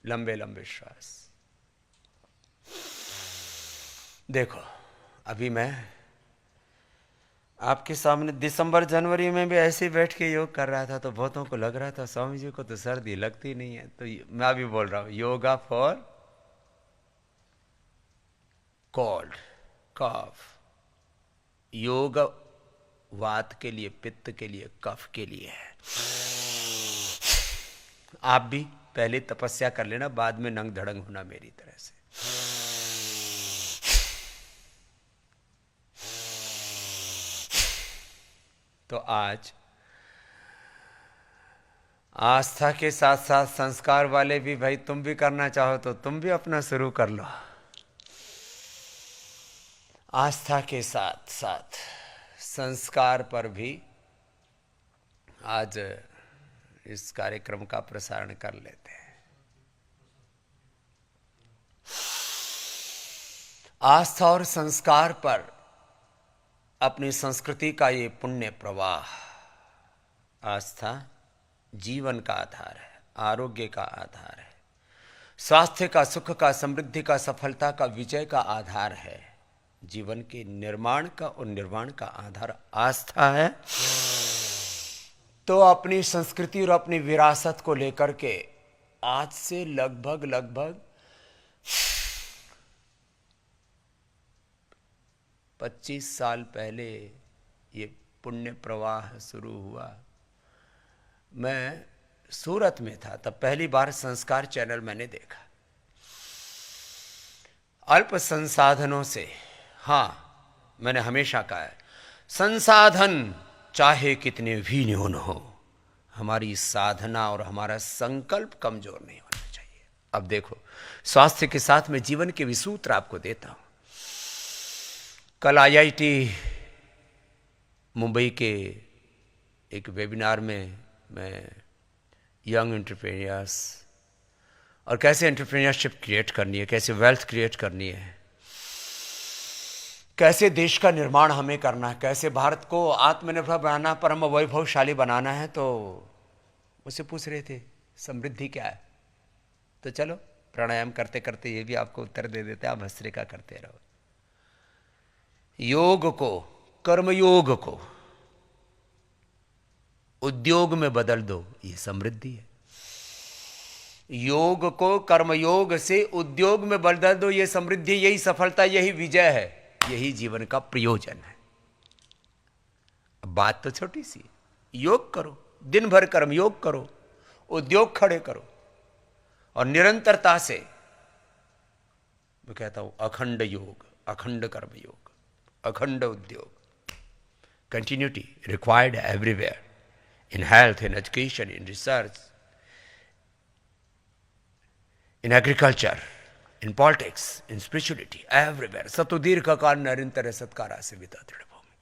लंबे लंबे श्वास। देखो, अभी मैं आपके सामने दिसंबर जनवरी में भी ऐसे ही बैठ के योग कर रहा था, तो बहुतों को लग रहा था स्वामी जी को तो सर्दी लगती नहीं है। तो मैं अभी बोल रहा हूं योगा फॉर कोल्ड कफ। योग वात के लिए, पित्त के लिए, कफ के लिए है। आप भी पहले तपस्या कर लेना, बाद में नंग धड़ंग होना मेरी तरह से। तो आज आस्था के साथ साथ संस्कार वाले भी, भाई तुम भी करना चाहो तो तुम भी अपना शुरू कर लो। आस्था के साथ साथ संस्कार पर भी आज इस कार्यक्रम का प्रसारण कर लेते हैं। आस्था और संस्कार पर अपनी संस्कृति का ये पुण्य प्रवाह। आस्था जीवन का आधार है, आरोग्य का आधार है, स्वास्थ्य का, सुख का, समृद्धि का, सफलता का, विजय का आधार है। जीवन के निर्माण का और निर्वाण का आधार आस्था है। तो अपनी संस्कृति और अपनी विरासत को लेकर के आज से लगभग 25 साल पहले ये पुण्य प्रवाह शुरू हुआ। मैं सूरत में था, तब पहली बार संस्कार चैनल मैंने देखा। अल्प संसाधनों से, हाँ मैंने हमेशा कहा है, संसाधन चाहे कितने भी न्यून हो, हमारी साधना और हमारा संकल्प कमजोर नहीं होना चाहिए। अब देखो, स्वास्थ्य के साथ मैं जीवन के विसूत्र आपको देता हूं। कल आईआईटी मुंबई के एक वेबिनार में मैं यंग एंटरप्रेन्योर्स और कैसे एंटरप्रेन्योरशिप क्रिएट करनी है, कैसे वेल्थ क्रिएट करनी है, कैसे देश का निर्माण हमें करना है, कैसे भारत को आत्मनिर्भर बनाना, परम वैभवशाली बनाना है, तो मुझसे पूछ रहे थे समृद्धि क्या है। तो चलो प्राणायाम करते करते ये भी आपको उत्तर दे देते, आप भस्त्रिका करते रहो। योग को, कर्मयोग को उद्योग में बदल दो, ये समृद्धि है। योग को कर्मयोग से उद्योग में बदल दो, ये समृद्धि, यही सफलता, यही विजय है, यही जीवन का प्रयोजन है। अब बात तो छोटी सी, योग करो, दिन भर कर्म योग करो, उद्योग खड़े करो और निरंतरता से, मैं कहता हूं अखंड योग, अखंड कर्म योग, अखंड उद्योग। Continuity required everywhere, in health, in education, in research, in agriculture, in politics, in spirituality, everywhere. सतो दीर्घ काल निरंतर सत्कारा से विता दृढ़ भूमि।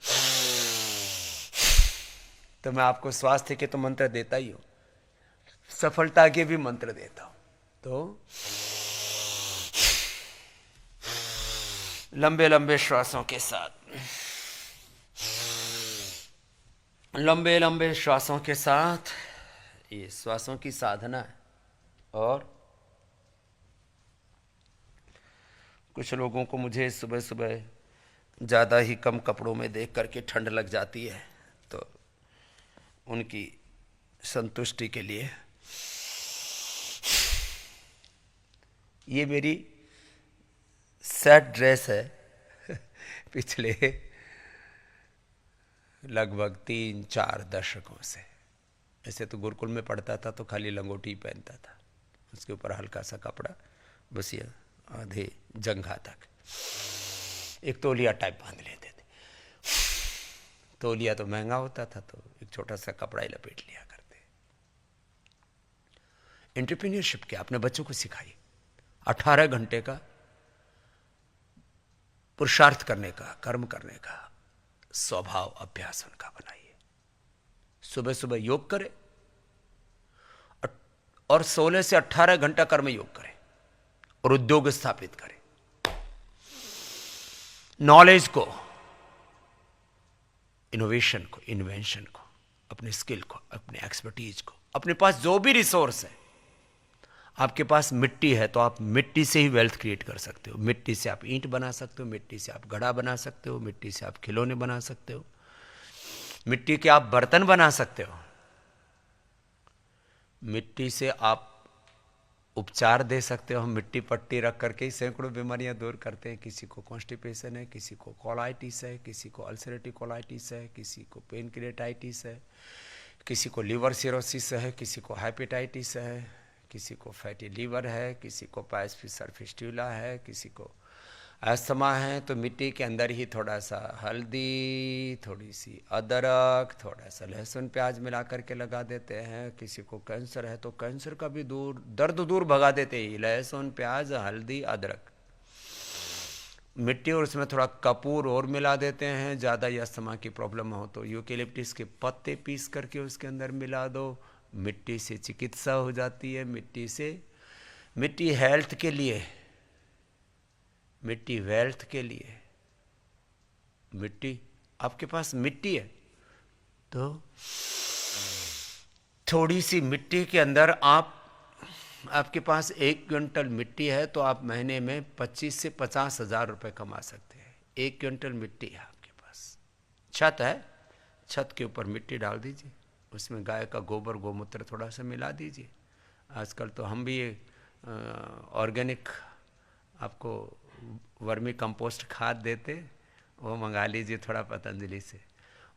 तो मैं आपको स्वास्थ्य के तो मंत्र देता ही हूं, सफलता के भी मंत्र देता हूं। तो लंबे लंबे श्वासों के साथ, लंबे लंबे श्वासों के साथ, ये श्वासों की साधना है। और कुछ लोगों को मुझे सुबह सुबह ज़्यादा ही कम कपड़ों में देख करके ठंड लग जाती है, तो उनकी संतुष्टि के लिए ये मेरी सेट ड्रेस है पिछले लगभग 3-4 दशकों से। ऐसे तो गुरुकुल में पढ़ता था तो खाली लंगोटी पहनता था, उसके ऊपर हल्का सा कपड़ा, बस ये आधे जंघा तक, एक तौलिया टाइप बांध लेते थे। तौलिया तो महंगा होता था, तो एक छोटा सा कपड़ा ही लपेट लिया करते। एंटरप्रेन्योरशिप क्या अपने बच्चों को सिखाइए, 18 घंटे का पुरुषार्थ करने का, कर्म करने का स्वभाव अभ्यास उनका बनाइए। सुबह सुबह योग करें और 16 से 18 घंटा कर्म योग करें और उद्योग स्थापित करें। नॉलेज को, इनोवेशन को, इन्वेंशन को, अपने स्किल को, अपने एक्सपर्टीज को, अपने पास जो भी रिसोर्स है आपके पास मिट्टी है तो आप मिट्टी से ही वेल्थ क्रिएट कर सकते हो। मिट्टी से आप ईंट बना सकते हो, मिट्टी से आप घड़ा बना सकते हो, मिट्टी से आप खिलौने बना सकते हो, मिट्टी के आप बर्तन बना सकते हो, मिट्टी से आप उपचार दे सकते हो। हम मिट्टी पट्टी रख करके ही सैकड़ों बीमारियां दूर करते हैं। किसी को कॉन्स्टिपेशन है, किसी को कोलाइटिस है, किसी को अल्सरेटिव कोलाइटिस है, किसी को पेनक्रिएटाइटिस है, किसी को लीवर सिरोसिस है, किसी को हेपेटाइटिस है, किसी को फैटी लीवर है, किसी को पाइस फिशर फिस्टुला है, किसी को अस्थमा है। तो मिट्टी के अंदर ही थोड़ा सा हल्दी, थोड़ी सी अदरक, थोड़ा सा लहसुन प्याज मिला करके लगा देते हैं। किसी को कैंसर है तो कैंसर का भी दर्द दूर भगा देते हैं लहसुन प्याज हल्दी अदरक मिट्टी, और उसमें थोड़ा कपूर और मिला देते हैं। ज़्यादा या अस्थमा की प्रॉब्लम हो तो यूकेलिप्टिस के पत्ते पीस करके उसके अंदर मिला दो। मिट्टी से चिकित्सा हो जाती है। मिट्टी हेल्थ के लिए, मिट्टी वेल्थ के लिए। मिट्टी, आपके पास मिट्टी है तो थोड़ी सी मिट्टी के अंदर आपके पास 1 क्विंटल मिट्टी है तो आप महीने में 25 से 50 हज़ार रुपये कमा सकते हैं। 1 क्विंटल मिट्टी है आपके पास। छत है, छत के ऊपर मिट्टी डाल दीजिए, उसमें गाय का गोबर गोमूत्र थोड़ा सा मिला दीजिए। आजकल तो हम भी ऑर्गेनिक आपको वर्मी कंपोस्ट खाद देते, वो मंगा लीजिए थोड़ा पतंजलि से।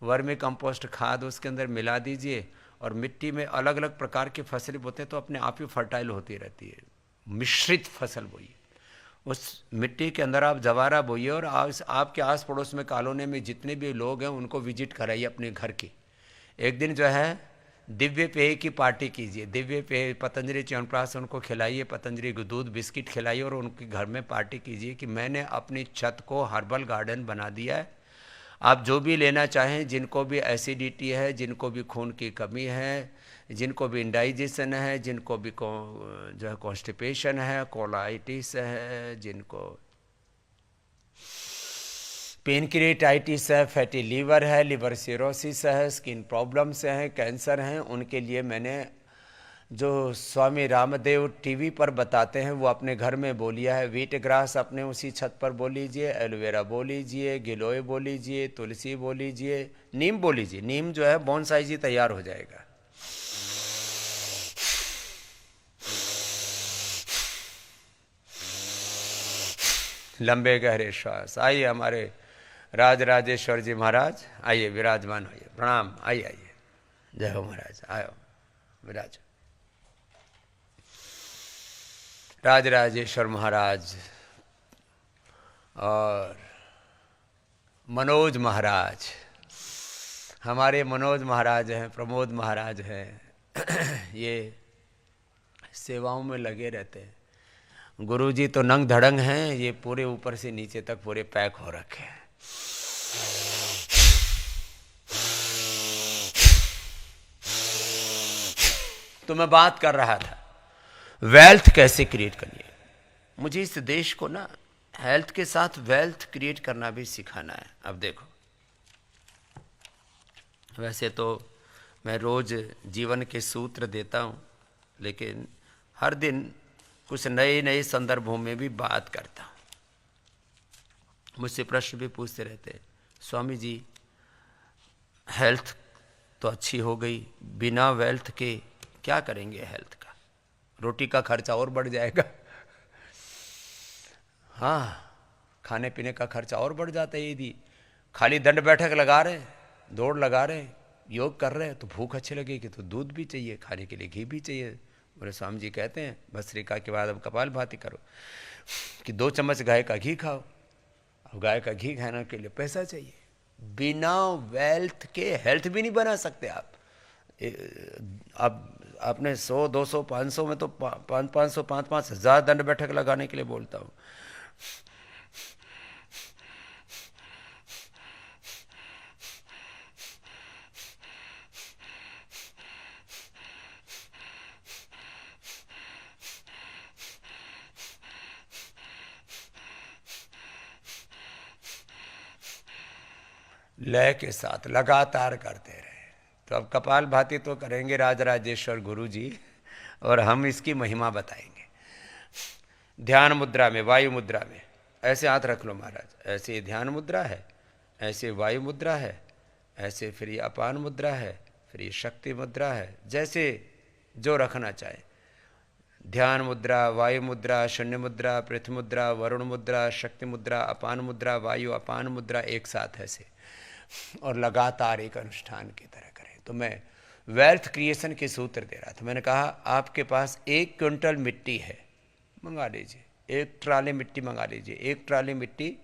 वर्मी कंपोस्ट खाद उसके अंदर मिला दीजिए, और मिट्टी में अलग अलग प्रकार की फसलें बोते हैं तो अपने आप ही फर्टाइल होती रहती है। मिश्रित फसल बोइए, उस मिट्टी के अंदर आप जवारा बोइए, और आपके आस पड़ोस में कॉलोनी में जितने भी लोग हैं उनको विजिट कराइए अपने घर की। एक दिन जो है दिव्य पेय की पार्टी कीजिए। दिव्य पेय पतंजलि च्यवनप्राश उनको खिलाइए, पतंजलि को दूध बिस्किट खिलाइए, और उनके घर में पार्टी कीजिए कि मैंने अपनी छत को हर्बल गार्डन बना दिया है। आप जो भी लेना चाहें, जिनको भी एसिडिटी है, जिनको भी खून की कमी है, जिनको भी इंडाइजेशन है, जिनको भी जो है कॉन्स्टिपेशन है, कोलाइटिस है, जिनको पेनक्रिएटाइटिस है, फैटी लीवर है, लिवर सिरोसिस है, स्किन प्रॉब्लम्स हैं, कैंसर हैं, उनके लिए मैंने जो स्वामी रामदेव टीवी पर बताते हैं वो अपने घर में बो लिया है। व्हीट ग्रास अपने उसी छत पर बो लीजिए, एलोवेरा बो लीजिए, गिलोय बो लीजिए, तुलसी बो लीजिए, नीम बो लीजिए। नीम जो है बोनसाई जी तैयार हो जाएगा। लंबे गहरे श्वास। आइए हमारे राज राजेश्वर जी महाराज, आइए विराजमान होइए। प्रणाम, आइए आइए। जय हो महाराज, आयो विराज। राज राजेश्वर महाराज और मनोज महाराज, हमारे मनोज महाराज हैं, प्रमोद महाराज हैं। ये सेवाओं में लगे रहते हैं। गुरुजी तो नंग धड़ंग हैं, ये पूरे ऊपर से नीचे तक पूरे पैक हो रखे हैं। तो मैं बात कर रहा था वेल्थ कैसे क्रिएट करनी है। मुझे इस देश को ना हेल्थ के साथ वेल्थ क्रिएट करना भी सिखाना है। अब देखो, वैसे तो मैं रोज जीवन के सूत्र देता हूँ, लेकिन हर दिन कुछ नए नए संदर्भों में भी बात करता हूँ। मुझसे प्रश्न भी पूछते रहते हैं, स्वामी जी हेल्थ तो अच्छी हो गई, बिना वेल्थ के क्या करेंगे हेल्थ का? रोटी का खर्चा और बढ़ जाएगा। हाँ, खाने पीने का खर्चा और बढ़ जाता है। यदि खाली दंड बैठक लगा रहे, दौड़ लगा रहे, योग कर रहे, तो भूख अच्छी लगेगी तो दूध भी चाहिए, खाने के लिए घी भी चाहिए। बोले स्वामी जी कहते हैं भस्त्रिका के बाद अब कपालभाति करो कि 2 चम्मच गाय का घी खाओ। अब गाय का घी खाने के लिए पैसा चाहिए। बिना वेल्थ के हेल्थ भी नहीं बना सकते आप। आपने 100, 200, 500 में तो 500, 5,000 दंड बैठक लगाने के लिए बोलता हूँ। लय के साथ लगातार करते रहे तो अब कपालभाति तो करेंगे राज राजेश्वर गुरु जी। और हम इसकी महिमा बताएंगे। ध्यान मुद्रा में, वायु मुद्रा में ऐसे हाथ रख लो महाराज, ऐसे ध्यान मुद्रा है, ऐसे वायु मुद्रा है, ऐसे फिर ये अपान मुद्रा है, फिर ये शक्ति मुद्रा है, जैसे जो रखना चाहे। ध्यान मुद्रा, वायु मुद्रा, शून्य मुद्रा, पृथ्वी मुद्रा, वरुण मुद्रा, शक्ति मुद्रा, अपान मुद्रा, वायु अपान मुद्रा, एक साथ ऐसे और लगातार एक अनुष्ठान की तरह करें। तो मैं वेल्थ क्रिएशन के सूत्र दे रहा था। मैंने कहा आपके पास 1 क्विंटल मिट्टी है, मंगा लीजिए, 1 ट्राली मिट्टी मंगा लीजिए। 1 ट्राली मिट्टी